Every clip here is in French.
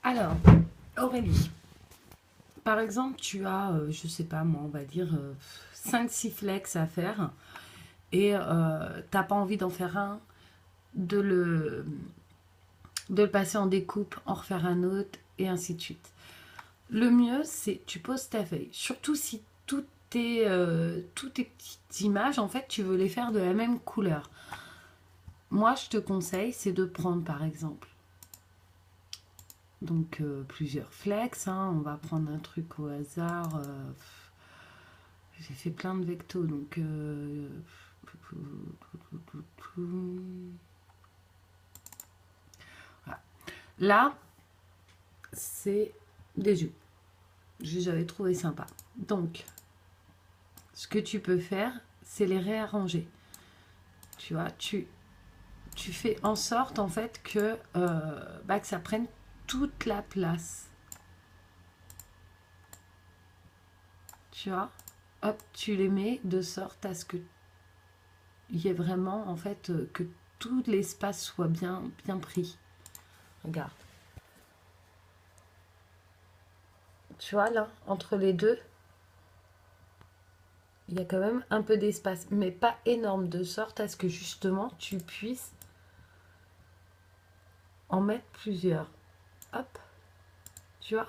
Alors, Aurélie, par exemple, tu as, je sais pas moi, on va dire 5-6 flex à faire et t'as pas envie d'en faire un, de le, de le passer en découpe, en refaire un autre et ainsi de suite. Le mieux, c'est tu poses ta feuille. Surtout si toutes tes petites images, en fait, tu veux les faire de la même couleur. Moi, je te conseille, c'est de prendre par exemple donc plusieurs flex. Hein. On va prendre un truc au hasard. J'ai fait plein de vectos, donc voilà. Là, c'est des yeux. J'avais trouvé sympa. Donc, ce que tu peux faire, c'est les réarranger. Tu vois, tu fais en sorte en fait que ça prenne toute la place. Tu vois, hop, tu les mets de sorte à ce que il y ait vraiment en fait que tout l'espace soit bien pris. Regarde. Tu vois là, entre les deux, il y a quand même un peu d'espace, mais pas énorme, de sorte à ce que justement tu puisses en mettre plusieurs. Hop, tu vois.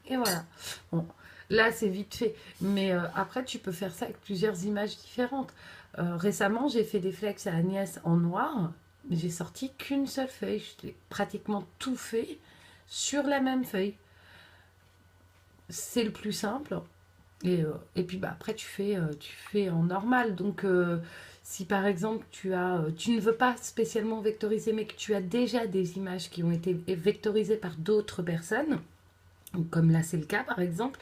Et voilà. Bon, là c'est vite fait, mais après tu peux faire ça avec plusieurs images différentes. Récemment, j'ai fait des flex à Agnès en noir, mais j'ai sorti qu'une seule feuille. J'ai pratiquement tout fait sur la même feuille. C'est le plus simple. Et puis bah, après, tu fais en normal. Donc, si par exemple, tu ne veux pas spécialement vectoriser, mais que tu as déjà des images qui ont été vectorisées par d'autres personnes, comme là c'est le cas par exemple,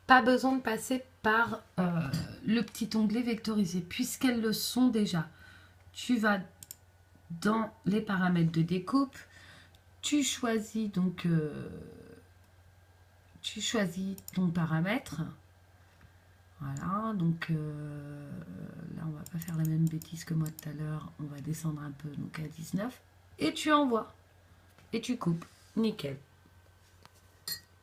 pas besoin de passer par le petit onglet vectoriser, puisqu'elles le sont déjà. Tu vas dans les paramètres de découpe, tu choisis donc tu choisis ton paramètre. Voilà, donc là on va pas faire la même bêtise que moi tout à l'heure, on va descendre un peu donc à 19 et tu envoies et tu coupes, nickel.